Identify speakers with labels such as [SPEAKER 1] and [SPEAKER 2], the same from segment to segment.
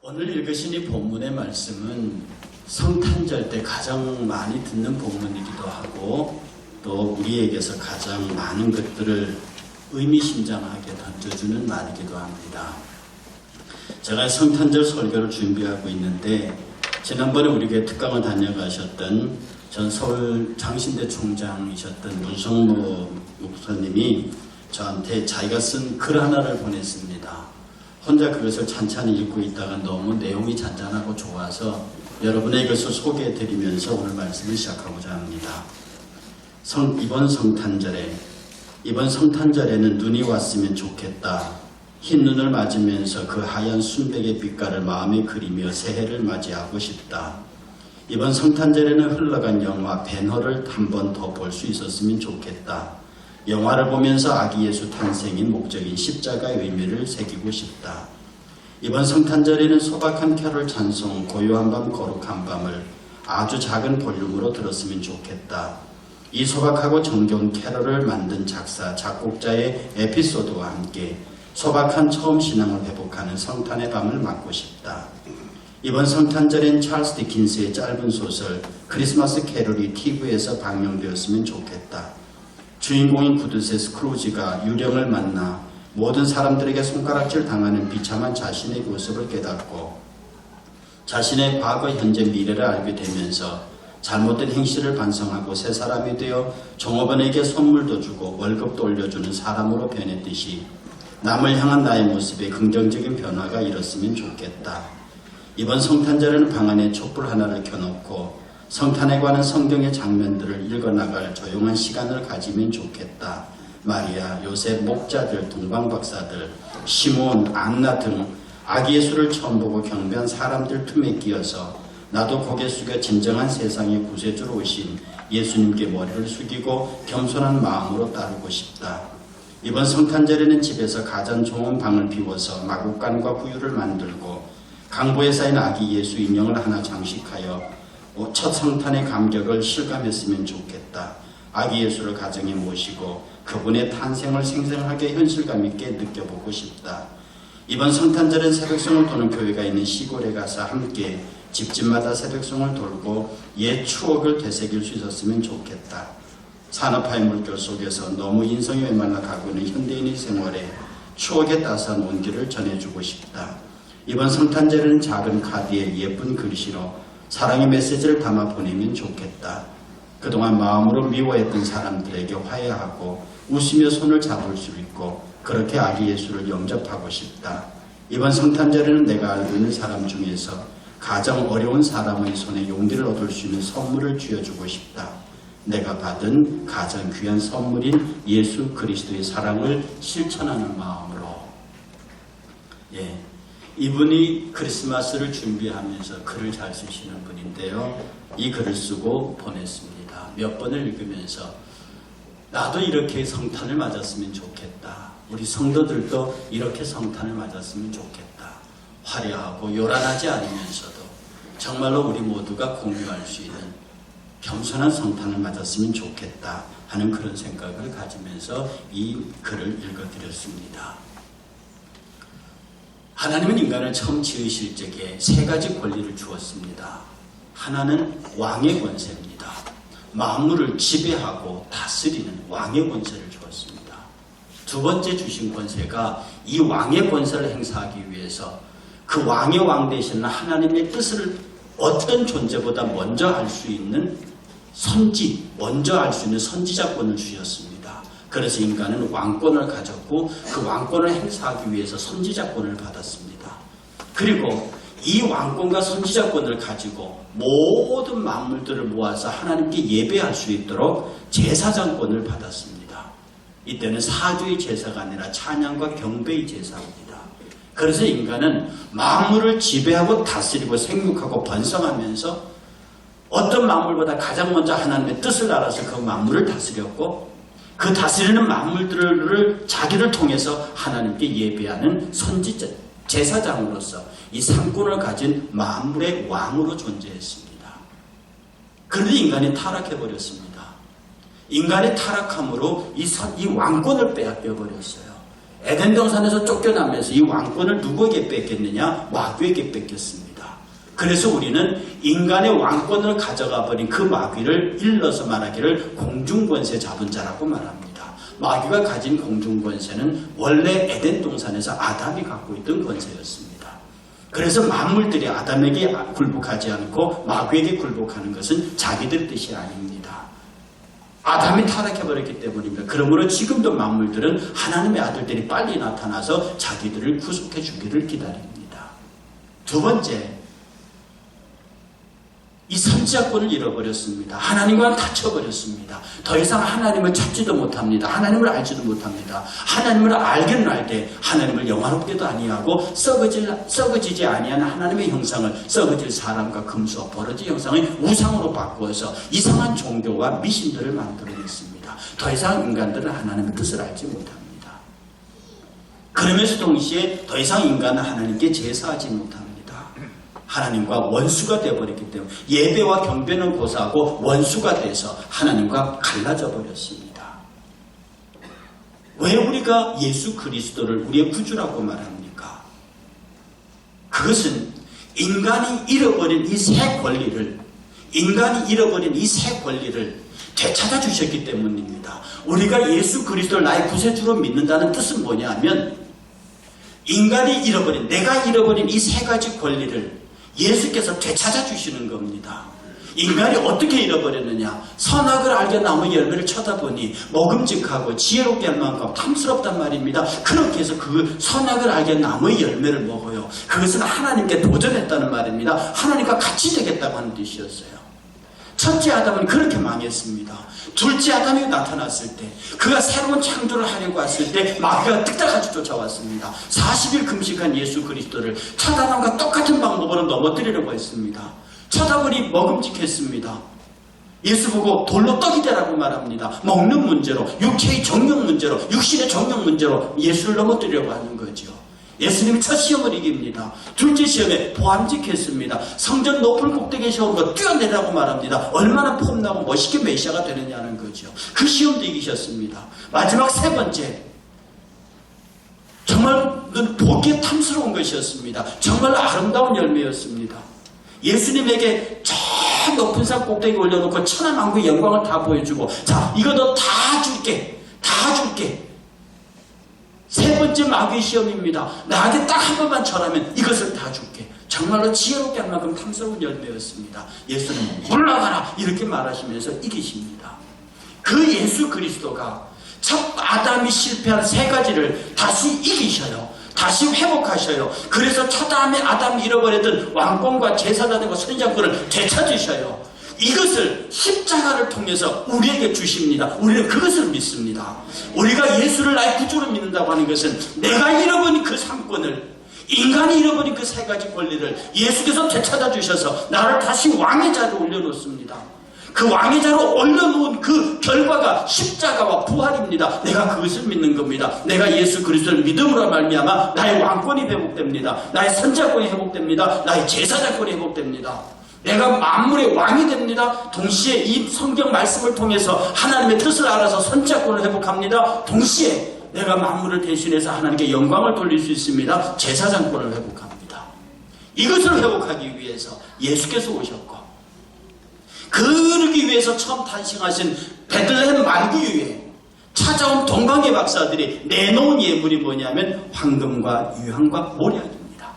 [SPEAKER 1] 오늘 읽으신 이 본문의 말씀은 성탄절 때 가장 많이 듣는 본문이기도 하고 또 우리에게서 가장 많은 것들을 의미심장하게 던져주는 말이기도 합니다. 제가 성탄절 설교를 준비하고 있는데 지난번에 우리 교회 특강을 다녀가셨던 전 서울 장신대 총장이셨던 문성모 목사님이 저한테 자기가 쓴 글 하나를 보냈습니다. 혼자 그것을 찬찬히 읽고 있다가 너무 내용이 잔잔하고 좋아서 여러분의 이것을 소개해드리면서 오늘 말씀을 시작하고자 합니다. 이번 성탄절에는 눈이 왔으면 좋겠다. 흰 눈을 맞으면서 그 하얀 순백의 빛깔을 마음에 그리며 새해를 맞이하고 싶다. 이번 성탄절에는 흘러간 영화 벤허를 한 번 더 볼 수 있었으면 좋겠다. 영화를 보면서 아기 예수 탄생인 목적인 십자가의 의미를 새기고 싶다. 이번 성탄절에는 소박한 캐롤 찬송 고요한 밤 거룩한 밤을 아주 작은 볼륨으로 들었으면 좋겠다. 이 소박하고 정겨운 캐롤을 만든 작곡자의 에피소드와 함께 소박한 처음 신앙을 회복하는 성탄의 밤을 맞고 싶다. 이번 성탄절엔 찰스 디킨스의 짧은 소설 크리스마스 캐롤이 TV에서 방영되었으면 좋겠다. 주인공인 구두쇠 스크루지가 유령을 만나 모든 사람들에게 손가락질 당하는 비참한 자신의 모습을 깨닫고 자신의 과거, 현재, 미래를 알게 되면서 잘못된 행실을 반성하고 새 사람이 되어 종업원에게 선물도 주고 월급도 올려주는 사람으로 변했듯이 남을 향한 나의 모습에 긍정적인 변화가 일었으면 좋겠다. 이번 성탄절에는 방 안에 촛불 하나를 켜놓고 성탄에 관한 성경의 장면들을 읽어나갈 조용한 시간을 가지면 좋겠다. 마리아, 요셉, 목자들, 동방박사들, 시몬, 안나 등 아기 예수를 처음 보고 경배한 사람들 틈에 끼어서 나도 고개 숙여 진정한 세상의 구세주로 오신 예수님께 머리를 숙이고 겸손한 마음으로 따르고 싶다. 이번 성탄절에는 집에서 가장 좋은 방을 비워서 마구간과 구유를 만들고 강보에 쌓인 아기 예수 인형을 하나 장식하여 첫 성탄의 감격을 실감했으면 좋겠다. 아기 예수를 가정에 모시고 그분의 탄생을 생생하게 현실감 있게 느껴보고 싶다. 이번 성탄절엔 새벽송을 도는 교회가 있는 시골에 가서 함께 집집마다 새벽송을 돌고 옛 추억을 되새길 수 있었으면 좋겠다. 산업화의 물결 속에서 너무 인성이 메말라 가고 있는 현대인의 생활에 추억의 따스한 온기를 전해주고 싶다. 이번 성탄절에는 작은 카드에 예쁜 글씨로 사랑의 메시지를 담아 보내면 좋겠다. 그동안 마음으로 미워했던 사람들에게 화해하고 웃으며 손을 잡을 수 있고 그렇게 아기 예수를 영접하고 싶다. 이번 성탄절에는 내가 알고 있는 사람 중에서 가장 어려운 사람의 손에 용기를 얻을 수 있는 선물을 쥐어주고 싶다. 내가 받은 가장 귀한 선물인 예수 그리스도의 사랑을 실천하는 마음으로. 이분이 크리스마스를 준비하면서 글을 잘 쓰시는 분인데요. 이 글을 쓰고 보냈습니다. 몇 번을 읽으면서 나도 이렇게 성탄을 맞았으면 좋겠다. 우리 성도들도 이렇게 성탄을 맞았으면 좋겠다. 화려하고 요란하지 않으면서도 정말로 우리 모두가 공유할 수 있는 겸손한 성탄을 맞았으면 좋겠다 하는 그런 생각을 가지면서 이 글을 읽어드렸습니다. 하나님은 인간을 처음 지으실 적에 세 가지 권리를 주었습니다. 하나는 왕의 권세입니다. 만물을 지배하고 다스리는 왕의 권세를 주었습니다. 두 번째 주신 권세가 이 왕의 권세를 행사하기 위해서 그 왕의 왕 되시는 하나님의 뜻을 어떤 존재보다 먼저 알 수 있는 먼저 알 수 있는 선지자권을 주셨습니다. 그래서 인간은 왕권을 가졌고 그 왕권을 행사하기 위해서 선지자권을 받았습니다. 그리고 이 왕권과 선지자권을 가지고 모든 만물들을 모아서 하나님께 예배할 수 있도록 제사장권을 받았습니다. 이때는 사주의 제사가 아니라 찬양과 경배의 제사입니다. 그래서 인간은 만물을 지배하고 다스리고 생육하고 번성하면서 어떤 만물보다 가장 먼저 하나님의 뜻을 알아서 그 만물을 다스렸고 그 다스리는 만물들을 자기를 통해서 하나님께 예배하는 선지자, 제사장으로서 이 상권을 가진 만물의 왕으로 존재했습니다. 그런데 인간이 타락해버렸습니다. 인간의 타락함으로 이 왕권을 빼앗겨버렸어요. 에덴 동산에서 쫓겨나면서 이 왕권을 누구에게 뺏겼느냐? 마귀에게 뺏겼습니다. 그래서 우리는 인간의 왕권을 가져가 버린 그 마귀를 일러서 말하기를 공중권세 잡은 자라고 말합니다. 마귀가 가진 공중권세는 원래 에덴 동산에서 아담이 갖고 있던 권세였습니다. 그래서 만물들이 아담에게 굴복하지 않고 마귀에게 굴복하는 것은 자기들 뜻이 아닙니다. 아담이 타락해버렸기 때문입니다. 그러므로 지금도 만물들은 하나님의 아들들이 빨리 나타나서 자기들을 구속해 주기를 기다립니다. 두 번째, 이 선지자권을 잃어버렸습니다. 하나님과는 다쳐버렸습니다. 더 이상 하나님을 찾지도 못합니다. 하나님을 알지도 못합니다. 하나님을 알기는 알되 하나님을 영화롭게도 아니하고 썩어지지 아니한 하나님의 형상을 썩어질 사람과 금수와 버러지 형상의 우상으로 바꾸어서 이상한 종교와 미신들을 만들어냈습니다. 더 이상 인간들은 하나님의 뜻을 알지 못합니다. 그러면서 동시에 더 이상 인간은 하나님께 제사하지 못합니다. 하나님과 원수가 되어버렸기 때문에 예배와 경배는 고사하고 원수가 돼서 하나님과 갈라져 버렸습니다. 왜 우리가 예수 그리스도를 우리의 구주라고 말합니까? 그것은 인간이 잃어버린 이 새 권리를 되찾아 주셨기 때문입니다. 우리가 예수 그리스도를 나의 구세주로 믿는다는 뜻은 뭐냐면 인간이 잃어버린, 내가 잃어버린 이 세 가지 권리를 예수께서 되찾아 주시는 겁니다. 인간이 어떻게 잃어버렸느냐? 선악을 알게 나무 열매를 쳐다보니 먹음직하고 지혜롭게 할 만큼 탐스럽단 말입니다. 그렇게 해서 그 선악을 알게 나무의 열매를 먹어요. 그것은 하나님께 도전했다는 말입니다. 하나님과 같이 되겠다고 하는 뜻이었어요. 첫째 아담은 그렇게 망했습니다. 둘째 아담이 나타났을 때, 그가 새로운 창조를 하려고 했을 때 마귀가 득달같이 쫓아왔습니다. 40일 금식한 예수 그리스도를 첫 아담과 똑같은 방법으로 넘어뜨리려고 했습니다. 첫 아담이 먹음직했습니다. 예수 보고 돌로 떡이 되라고 말합니다. 먹는 문제로, 육체의 정욕 문제로, 육신의 정욕 문제로 예수를 넘어뜨리려고 하는 거죠. 예수님이 첫 시험을 이깁니다. 둘째 시험에 보암직했습니다. 성전 높은 꼭대기에 세우고 뛰어내라고 말합니다. 얼마나 폼나고 멋있게 메시아가 되느냐는 거죠. 그 시험도 이기셨습니다. 마지막 세 번째, 정말 보기에 탐스러운 것이었습니다. 정말 아름다운 열매였습니다. 예수님에게 저 높은 산 꼭대기에 올려놓고 천하만국의 영광을 다 보여주고, 자, 이거 너 다 줄게. 세 번째 마귀의 시험입니다. 나한테 딱 한 번만 절하면 이것을 다 줄게. 정말로 지혜롭게 할 만큼 탐스러운 열매였습니다. 예수는 물러가라 이렇게 말하시면서 이기십니다. 그 예수 그리스도가 첫 아담이 실패한 세 가지를 다시 이기셔요. 다시 회복하셔요. 그래서 첫 아담이 잃어버렸던 왕권과 제사장과 선지자권을 되찾으셔요. 이것을 십자가를 통해서 우리에게 주십니다. 우리는 그것을 믿습니다. 우리가 예수를 나의 구주로 믿는다고 하는 것은 내가 잃어버린 그 상권을, 인간이 잃어버린 그 세 가지 권리를 예수께서 되찾아 주셔서 나를 다시 왕의 자리에 올려놓습니다. 그 왕의 자리로 올려놓은 그 결과가 십자가와 부활입니다. 내가 그것을 믿는 겁니다. 내가 예수 그리스도를 믿음으로 말미암아 나의 왕권이 회복됩니다. 나의 선지자권이 회복됩니다. 나의 제사장권이 회복됩니다. 내가 만물의 왕이 됩니다. 동시에 이 성경 말씀을 통해서 하나님의 뜻을 알아서 선지자권을 회복합니다. 동시에 내가 만물을 대신해서 하나님께 영광을 돌릴 수 있습니다. 제사장권을 회복합니다. 이것을 회복하기 위해서 예수께서 오셨고, 그러기 위해서 처음 탄생하신 베들레헴 말구유에 찾아온 동방의 박사들이 내놓은 예물이 뭐냐면 황금과 유향과 모략입니다.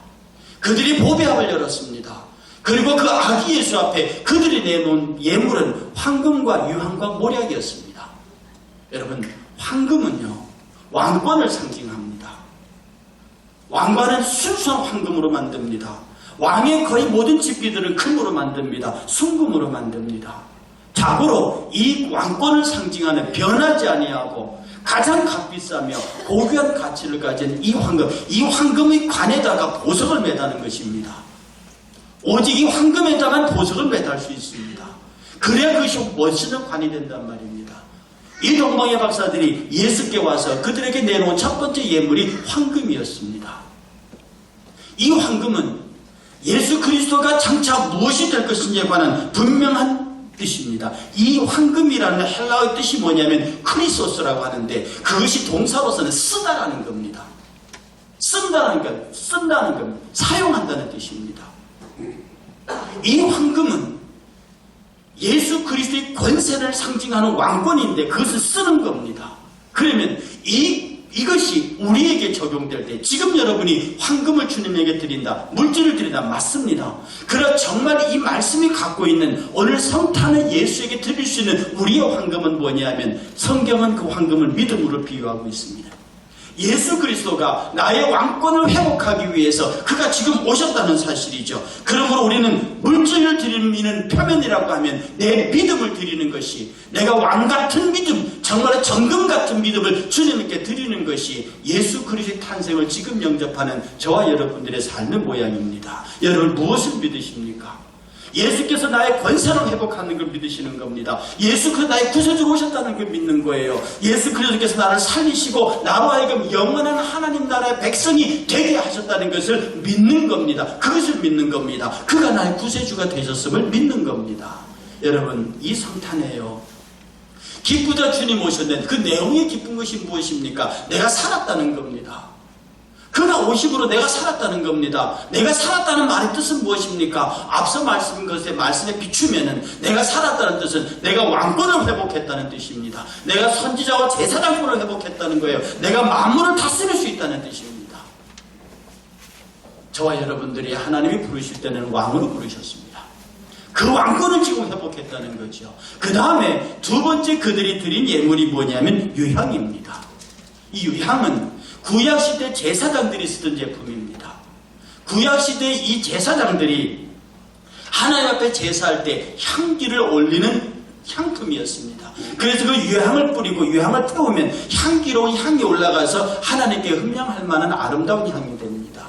[SPEAKER 1] 그들이 보배합을 열었습니다. 그리고 그 아기 예수 앞에 그들이 내놓은 예물은 황금과 유향과 모략이었습니다. 여러분, 황금은요, 왕권을 상징합니다. 왕관은 순수한 황금으로 만듭니다. 왕의 거의 모든 집기들은 금으로 만듭니다. 순금으로 만듭니다. 자고로 이 왕권을 상징하는 변하지 아니하고 가장 값비싸며 고귀한 가치를 가진 이 황금의 관에다가 보석을 매다는 것입니다. 오직 이 황금에다만 보석을 매달 수 있습니다. 그래야 그것이 멋있는 관이 된단 말입니다. 이 동방의 박사들이 예수께 와서 그들에게 내놓은 첫 번째 예물이 황금이었습니다. 이 황금은 예수 그리스도가 장차 무엇이 될 것인지에 관한 분명한 뜻입니다. 이 황금이라는 헬라어의 뜻이 뭐냐면 크리소스라고 하는데 그것이 동사로서는 쓰다라는 겁니다. 쓴다는 겁니다. 사용한다는 뜻입니다. 이 황금은 예수 그리스도의 권세를 상징하는 왕권인데 그것을 쓰는 겁니다. 그러면 이것이 우리에게 적용될 때 지금 여러분이 황금을 주님에게 드린다, 물질을 드린다, 맞습니다. 그러나 정말 이 말씀이 갖고 있는 오늘 성탄을 예수에게 드릴 수 있는 우리의 황금은 뭐냐면 성경은 그 황금을 믿음으로 비유하고 있습니다. 예수 그리스도가 나의 왕권을 회복하기 위해서 그가 지금 오셨다는 사실이죠. 그러므로 우리는 물질을 드리는 표면이라고 하면 내 믿음을 드리는 것이, 내가 왕같은 믿음, 정말 정금 같은 믿음을 주님께 드리는 것이 예수 그리스도의 탄생을 지금 영접하는 저와 여러분들의 삶의 모양입니다. 여러분 무엇을 믿으십니까? 예수께서 나의 권세를 회복하는 걸 믿으시는 겁니다. 예수께서 나의 구세주로 오셨다는 걸 믿는 거예요. 예수 그리스도께서 나를 살리시고 나로 하여금 영원한 하나님 나라의 백성이 되게 하셨다는 것을 믿는 겁니다. 그것을 믿는 겁니다. 그가 나의 구세주가 되셨음을 믿는 겁니다. 여러분 이 성탄에요, 기쁘다 주님 오셨는데 그 내용의 기쁜 것이 무엇입니까? 내가 살았다는 겁니다. 그가 오심으로 내가 살았다는 겁니다. 내가 살았다는 말의 뜻은 무엇입니까? 앞서 말씀에 비추면은 내가 살았다는 뜻은 내가 왕권을 회복했다는 뜻입니다. 내가 선지자와 제사장권을 회복했다는 거예요. 내가 만물을 다스릴 수 있다는 뜻입니다. 저와 여러분들이 하나님이 부르실 때는 왕으로 부르셨습니다. 그 왕권을 지금 회복했다는 거죠. 그 다음에 두 번째 그들이 드린 예물이 뭐냐면 유향입니다. 이 유향은 구약시대 제사장들이 쓰던 제품입니다. 구약시대 이 제사장들이 하나님 앞에 제사할 때 향기를 올리는 향품이었습니다. 그래서 그 유향을 뿌리고 유향을 태우면 향기로운 향이 올라가서 하나님께 흠명할 만한 아름다운 향이 됩니다.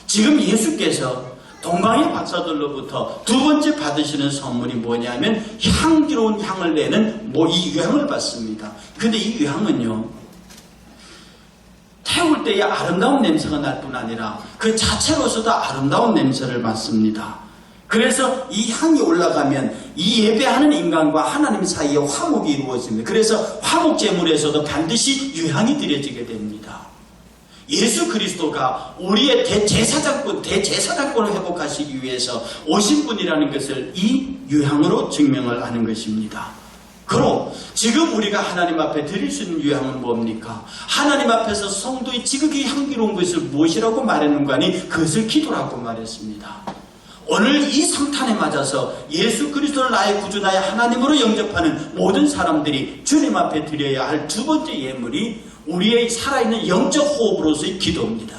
[SPEAKER 1] 지금 예수께서 동방의 박사들로부터 두 번째 받으시는 선물이 뭐냐면 향기로운 향을 내는 이 유향을 받습니다. 근데 이 유향은요, 태울 때의 아름다운 냄새가 날 뿐 아니라 그 자체로서도 아름다운 냄새를 맡습니다. 그래서 이 향이 올라가면 이 예배하는 인간과 하나님 사이에 화목이 이루어집니다. 그래서 화목 제물에서도 반드시 유향이 드려지게 됩니다. 예수 그리스도가 우리의 대제사장권을 회복하시기 위해서 오신 분이라는 것을 이 유향으로 증명을 하는 것입니다. 그럼 지금 우리가 하나님 앞에 드릴 수 있는 유향은 뭡니까? 하나님 앞에서 성도의 지극히 향기로운 것을 무엇이라고 말했는가 하니 그것을 기도라고 말했습니다. 오늘 이 성탄에 맞아서 예수 그리스도를 나의 구주, 나의 하나님으로 영접하는 모든 사람들이 주님 앞에 드려야 할 두 번째 예물이 우리의 살아있는 영적 호흡으로서의 기도입니다.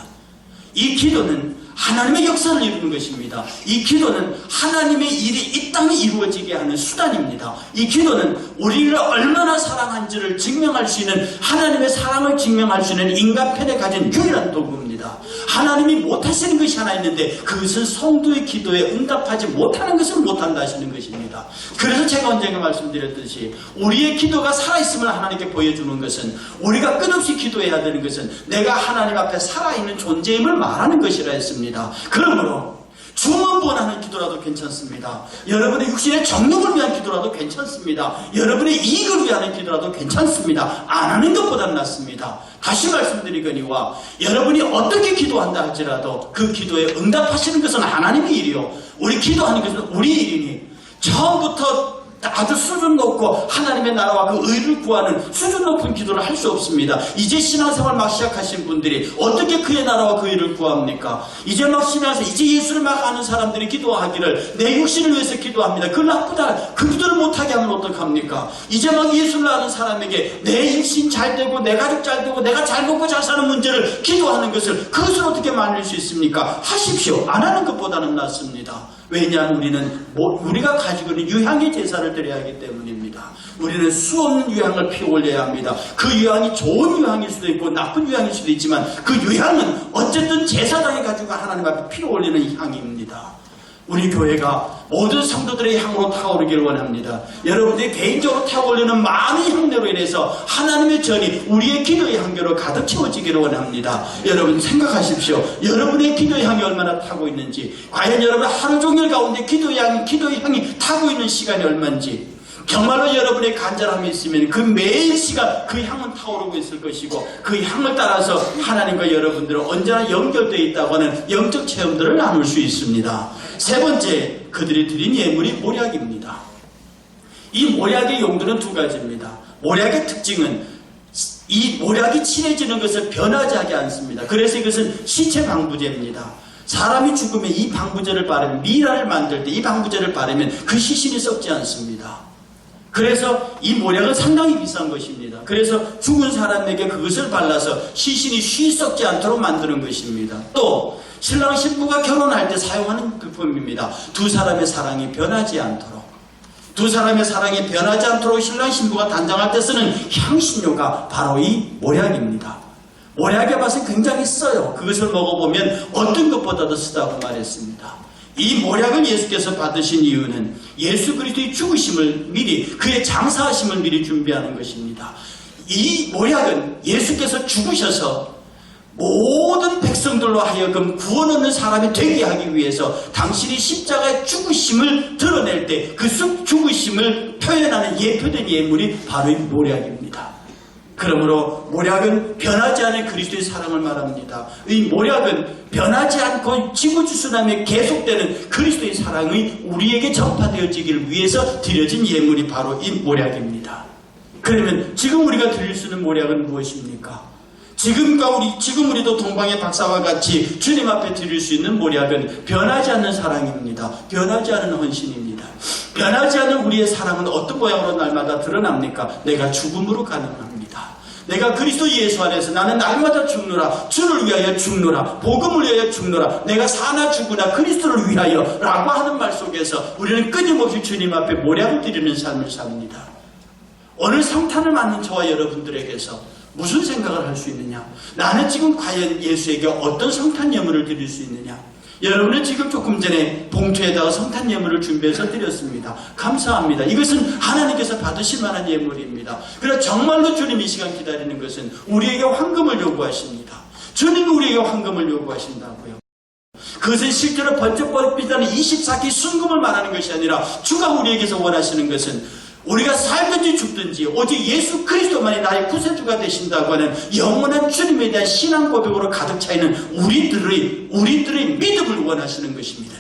[SPEAKER 1] 이 기도는 하나님의 역사를 이루는 것입니다. 이 기도는 하나님의 일이 이 땅에 이루어지게 하는 수단입니다. 이 기도는 우리를 얼마나 사랑한지를 증명할 수 있는, 하나님의 사랑을 증명할 수 있는 인간편에 가진 유일한 도구입니다. 하나님이 못하시는 것이 하나 있는데 그것은 성도의 기도에 응답하지 못하는 것을 못한다 하시는 것입니다. 그래서 제가 언젠가 말씀드렸듯이 우리의 기도가 살아있음을 하나님께 보여주는 것은, 우리가 끝없이 기도해야 되는 것은 내가 하나님 앞에 살아있는 존재임을 말하는 것이라 했습니다. 그러므로 중언부언하는 기도라도 괜찮습니다. 여러분의 육신의 정욕을 위한 기도라도 괜찮습니다. 여러분의 이익을 위한 기도라도 괜찮습니다. 안 하는 것보다는 낫습니다. 다시 말씀드리거니와 여러분이 어떻게 기도한다 할지라도 그 기도에 응답하시는 것은 하나님의 일이요, 우리 기도하는 것은 우리 일이니 처음부터 아주 수준 높고 하나님의 나라와 그 의를 구하는 수준 높은 기도를 할 수 없습니다. 이제 신앙생활 막 시작하신 분들이 어떻게 그의 나라와 그 의를 구합니까? 이제 막 신앙생활, 이제 예수를 막 아는 사람들이 기도하기를 내 육신을 위해서 기도합니다. 그걸 나쁘다, 그 기도를 못하게 하면 어떡합니까? 이제 막 예수를 아는 사람에게 내 육신 잘 되고 내 가족 잘 되고 내가 잘 먹고 잘 사는 문제를 기도하는 것을, 그것을 어떻게 만들 수 있습니까? 하십시오. 안 하는 것보다는 낫습니다. 왜냐하면 우리가 가지고 있는 유향의 제사를 드려야 하기 때문입니다. 우리는 수없는 유향을 피워 올려야 합니다. 그 유향이 좋은 유향일 수도 있고 나쁜 유향일 수도 있지만 그 유향은 어쨌든 제사장이 가지고 하나님 앞에 피워 올리는 향입니다. 우리 교회가 모든 성도들의 향으로 타오르길 원합니다. 여러분들이 개인적으로 타오르는 많은 향내로 인해서 하나님의 전이 우리의 기도의 향기로 가득 채워지기를 원합니다. 여러분 생각하십시오. 여러분의 기도의 향이 얼마나 타고 있는지, 과연 여러분 하루 종일 가운데 기도의 향이 타고 있는 시간이 얼마인지, 정말로 여러분의 간절함이 있으면 그 매일 시간 그 향은 타오르고 있을 것이고, 그 향을 따라서 하나님과 여러분들은 언제나 연결되어 있다고 하는 영적 체험들을 나눌 수 있습니다. 세 번째, 그들이 드린 예물이 모략입니다. 이 모략의 용도는 두 가지입니다. 모략의 특징은 이 모략이 칠해지는 것을 변하지 하지 않습니다. 그래서 이것은 시체 방부제입니다. 사람이 죽으면 이 방부제를 바르면, 미라를 만들 때 이 방부제를 바르면 그 시신이 썩지 않습니다. 그래서 이 모략은 상당히 비싼 것입니다. 그래서 죽은 사람에게 그것을 발라서 시신이 쉬 썩지 않도록 만드는 것입니다. 또 신랑 신부가 결혼할 때 사용하는 물품입니다. 두 사람의 사랑이 변하지 않도록, 두 사람의 사랑이 변하지 않도록 신랑 신부가 단장할 때 쓰는 향신료가 바로 이 모략입니다. 모략의 맛은 굉장히 써요. 그것을 먹어보면 어떤 것보다도 쓰다고 말했습니다. 이 모략을 예수께서 받으신 이유는 예수 그리스도의 죽으심을 미리, 그의 장사하심을 미리 준비하는 것입니다. 이 모략은 예수께서 죽으셔서 모든 백성들로 하여금 구원 얻는 사람이 되게 하기 위해서 당신이 십자가의 죽으심을 드러낼 때 그 죽으심을 표현하는 예표된 예물이 바로 이 모략입니다. 그러므로 모략은 변하지 않은 그리스도의 사랑을 말합니다. 이 모략은 변하지 않고 지구주순함에 계속되는 그리스도의 사랑이 우리에게 전파되어지기를 위해서 드려진 예물이 바로 이 모략입니다. 그러면 지금 우리가 드릴 수 있는 모략은 무엇입니까? 지금 우리도 동방의 박사와 같이 주님 앞에 드릴 수 있는 모략은 변하지 않는 사랑입니다. 변하지 않은 헌신입니다. 변하지 않은 우리의 사랑은 어떤 모양으로 날마다 드러납니까? 내가 죽음으로 가능합니다. 내가 그리스도 예수 안에서 나는 날마다 죽노라, 주를 위하여 죽노라, 복음을 위하여 죽노라, 내가 사나 죽으나 그리스도를 위하여 라고 하는 말 속에서 우리는 끊임없이 주님 앞에 모략을 드리는 삶을 삽니다. 오늘 성탄을 맞는 저와 여러분들에게서 무슨 생각을 할 수 있느냐? 나는 지금 과연 예수에게 어떤 성탄 예물을 드릴 수 있느냐? 여러분은 지금 조금 전에 봉투에다가 성탄 예물을 준비해서 드렸습니다. 감사합니다. 이것은 하나님께서 받으실 만한 예물입니다. 그래서 정말로 주님 이 시간 기다리는 것은 우리에게 황금을 요구하십니다. 주님이 우리에게 황금을 요구하신다고요. 그것은 실제로 번쩍번쩍빛나는 24K 순금을 말하는 것이 아니라 주가 우리에게서 원하시는 것은 우리가 살든지 죽든지 오직 예수 그리스도만이 나의 구세주가 되신다고 하는 영원한 주님에 대한 신앙 고백으로 가득 차 있는 우리들의 믿음을 원하시는 것입니다.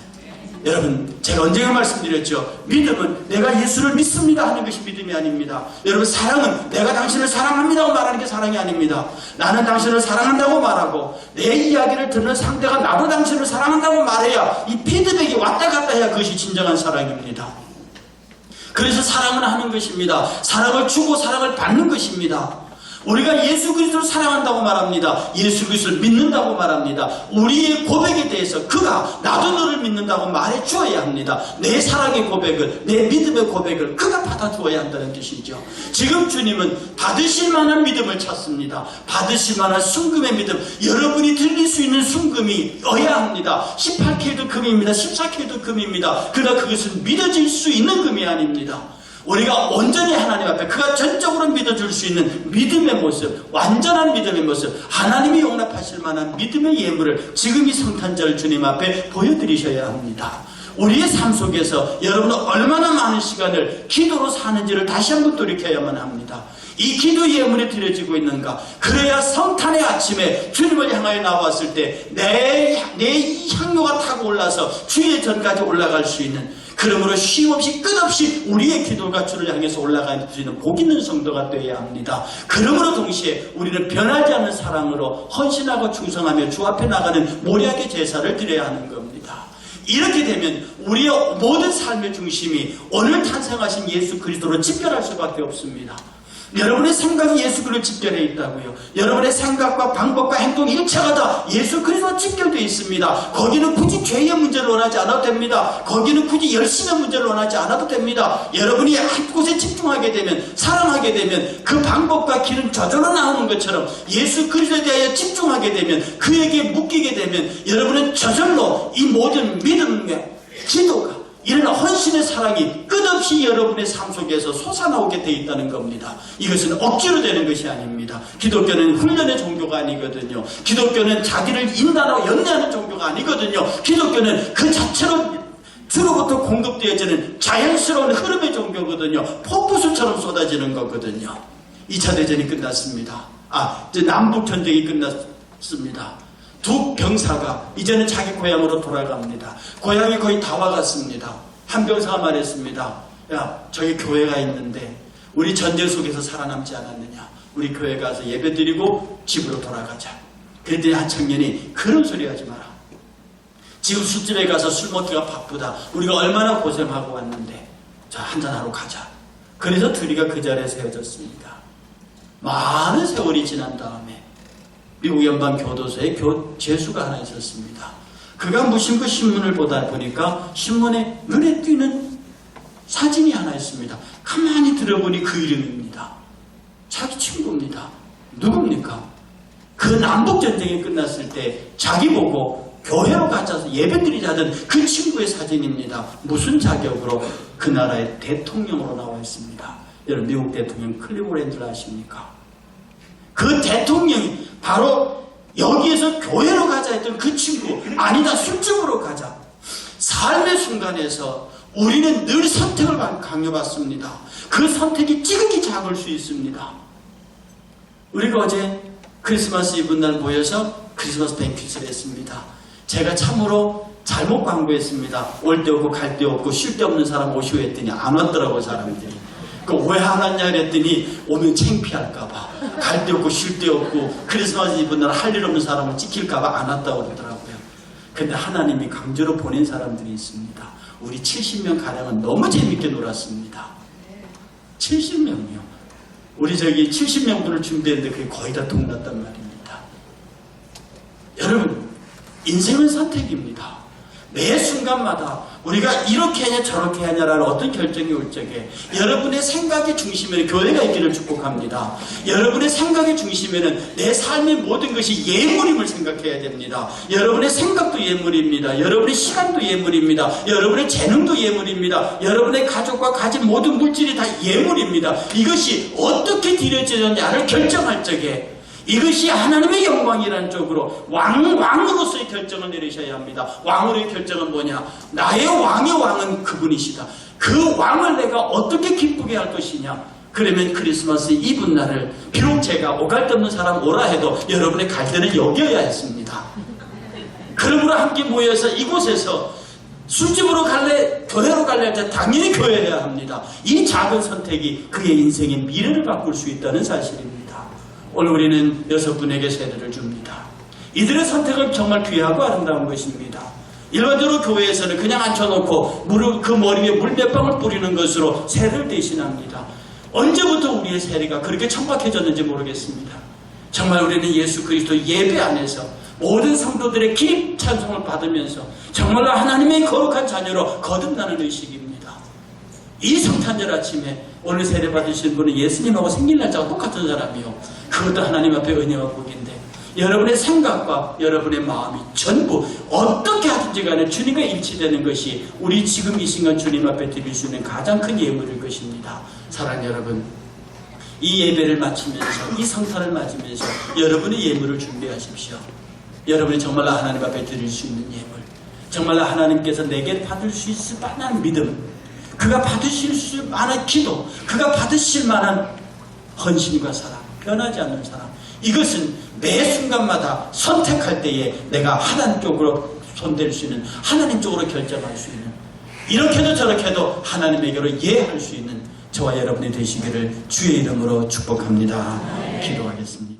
[SPEAKER 1] 여러분, 제가 언젠가 말씀드렸죠. 믿음은 내가 예수를 믿습니다 하는 것이 믿음이 아닙니다. 여러분, 사랑은 내가 당신을 사랑합니다고 말하는 게 사랑이 아닙니다. 나는 당신을 사랑한다고 말하고 내 이야기를 듣는 상대가 나도 당신을 사랑한다고 말해야 이 피드백이 왔다 갔다 해야 그것이 진정한 사랑입니다. 그래서 사랑을 하는 것입니다. 사랑을 주고 사랑을 받는 것입니다. 우리가 예수 그리스도를 사랑한다고 말합니다. 예수 그리스도를 믿는다고 말합니다. 우리의 고백에 대해서 그가 나도 너를 믿는다고 말해 주어야 합니다. 내 사랑의 고백을, 내 믿음의 고백을 그가 받아주어야 한다는 뜻이죠. 지금 주님은 받으실 만한 믿음을 찾습니다. 받으실 만한 순금의 믿음, 여러분이 드릴 수 있는 순금이 어야 합니다. 18K도 금입니다. 14K도 금입니다. 그러나 그것은 믿어질 수 있는 금이 아닙니다. 우리가 온전히 하나님 앞에 그가 전적으로 믿어줄 수 있는 믿음의 모습, 완전한 믿음의 모습, 하나님이 용납하실 만한 믿음의 예물을 지금 이 성탄절 주님 앞에 보여드리셔야 합니다. 우리의 삶 속에서 여러분은 얼마나 많은 시간을 기도로 사는지를 다시 한번 돌이켜야만 합니다. 이 기도 예물이 드려지고 있는가? 그래야 성탄의 아침에 주님을 향하여 나왔을 때 내 향료가 타고 올라서 주의 전까지 올라갈 수 있는, 그러므로 쉼없이 끝없이 우리의 기도가 주를 향해서 올라갈 수 있는 복 있는 성도가 되어야 합니다. 그러므로 동시에 우리는 변하지 않는 사랑으로 헌신하고 충성하며 주 앞에 나가는 모략의 제사를 드려야 하는 겁니다. 이렇게 되면 우리의 모든 삶의 중심이 오늘 탄생하신 예수 그리스도로 집결할 수밖에 없습니다. 여러분의 생각이 예수 그리스도로 집결되어 있다고요. 여러분의 생각과 방법과 행동 일체가 다 예수 그리스도로 집결되어 있습니다. 거기는 굳이 죄의 문제를 원하지 않아도 됩니다. 거기는 굳이 열심의 문제를 원하지 않아도 됩니다. 여러분이 한 곳에 집중하게 되면, 사랑하게 되면 그 방법과 길은 저절로 나오는 것처럼 예수 그리스도에 대하여 집중하게 되면, 그에게 묶이게 되면 여러분은 저절로 이 모든 믿음의 기도가, 이런 헌신의 사랑이 끝없이 여러분의 삶 속에서 솟아나오게 되어 있다는 겁니다. 이것은 억지로 되는 것이 아닙니다. 기독교는 훈련의 종교가 아니거든요. 기독교는 자기를 인도하고 연대하는 종교가 아니거든요. 기독교는 그 자체로 주로부터 공급되어지는 자연스러운 흐름의 종교거든요. 폭포수처럼 쏟아지는 거거든요. 2차 대전이 끝났습니다. 이제 남북전쟁이 끝났습니다. 두 병사가 이제는 자기 고향으로 돌아갑니다. 고향이 거의 다 와갔습니다. 한 병사가 말했습니다. 야, 저기 교회가 있는데 우리 전쟁 속에서 살아남지 않았느냐. 우리 교회 가서 예배드리고 집으로 돌아가자. 그랬더니 한 청년이 그런 소리 하지 마라. 지금 술집에 가서 술 먹기가 바쁘다. 우리가 얼마나 고생하고 왔는데 자, 한잔하러 가자. 그래서 둘이가 그 자리에서 헤어졌습니다. 많은 세월이 지난 다음에 미국 연방교도소에 죄수가 하나 있었습니다. 그가 무심코 신문을 보다 보니까 신문에 눈에 띄는 사진이 하나 있습니다. 가만히 들어보니 그 이름입니다. 자기 친구입니다. 누굽니까? 그 남북전쟁이 끝났을 때 자기 보고 교회로 가자서 예배드리자던 그 친구의 사진입니다. 무슨 자격으로? 그 나라의 대통령으로 나와 있습니다. 여러분, 미국 대통령 클리브랜드를 아십니까? 그 대통령이 바로 여기에서 교회로 가자 했던 그 친구. 아니다, 술집으로 가자. 삶의 순간에서 우리는 늘 선택을 강요받습니다. 그 선택이 지극히 작을 수 있습니다. 우리가 어제 크리스마스 이브날 모여서 크리스마스 뱅퀴트를 했습니다. 제가 참으로 잘못 광고했습니다. 올 데 없고 갈 데 없고 쉴 데 없는 사람 오시오 했더니 안 왔더라고, 사람들이. 왜 안 왔냐 그랬더니 오면 창피할까봐, 갈 데 없고 쉴 데 없고 크리스마스 이브날 할 일 없는 사람을 찍힐까봐 안 왔다고 그러더라고요. 근데 하나님이 강제로 보낸 사람들이 있습니다. 우리 70명 가량은 너무 재밌게 놀았습니다. 70명이요. 우리 저기 70명분을 준비했는데 그게 거의 다 동났단 말입니다. 여러분, 인생은 선택입니다. 매 순간마다 우리가 이렇게 하냐 저렇게 하냐라는 어떤 결정이 올 적에 여러분의 생각의 중심에는 교회가 있기를 축복합니다. 여러분의 생각의 중심에는 내 삶의 모든 것이 예물임을 생각해야 됩니다. 여러분의 생각도 예물입니다. 여러분의 시간도 예물입니다. 여러분의 재능도 예물입니다. 여러분의 가족과 가진 모든 물질이 다 예물입니다. 이것이 어떻게 드려지느냐를 결정할 적에 이것이 하나님의 영광이라는 쪽으로 왕으로서의 결정을 내리셔야 합니다. 왕으로의 결정은 뭐냐? 나의 왕의 왕은 그분이시다. 그 왕을 내가 어떻게 기쁘게 할 것이냐? 그러면 크리스마스 이브날을 비록 제가 오갈 데 없는 사람 오라 해도 여러분의 갈 때는 여기여야 했습니다. 그러므로 함께 모여서 이곳에서 술집으로 갈래? 교회로 갈래? 할 때 당연히 교회해야 합니다. 이 작은 선택이 그의 인생의 미래를 바꿀 수 있다는 사실입니다. 오늘 우리는 6분에게 세례를 줍니다. 이들의 선택은 정말 귀하고 아름다운 것입니다. 일반적으로 교회에서는 그냥 앉혀놓고 그 머리 위에 물 몇 방울 뿌리는 것으로 세례를 대신합니다. 언제부터 우리의 세례가 그렇게 천박해졌는지 모르겠습니다. 정말 우리는 예수 그리스도 예배 안에서 모든 성도들의 기립 찬송을 받으면서 정말로 하나님의 거룩한 자녀로 거듭나는 의식입니다. 이 성탄절 아침에 오늘 세례 받으신 분은 예수님하고 생일날짜가 똑같은 사람이요. 그것도 하나님 앞에 은혜와 복인데 여러분의 생각과 여러분의 마음이 전부 어떻게 하든지 간에 주님과 일치되는 것이 우리 지금 이 순간 주님 앞에 드릴 수 있는 가장 큰 예물일 것입니다. 사랑하는 여러분, 이 예배를 마치면서 이 성탄을 맞으면서 여러분의 예물을 준비하십시오. 여러분이 정말로 하나님 앞에 드릴 수 있는 예물, 정말로 하나님께서 내게 받을 수 있을 만한 믿음, 그가 받으실 수 만한 기도, 그가 받으실 만한 헌신과 사랑, 변하지 않는 사랑, 이것은 매 순간마다 선택할 때에 내가 하나님 쪽으로 손댈 수 있는, 하나님 쪽으로 결정할 수 있는, 이렇게도 저렇게도 하나님에게로 예할 수 있는 저와 여러분이 되시기를 주의 이름으로 축복합니다. 기도하겠습니다.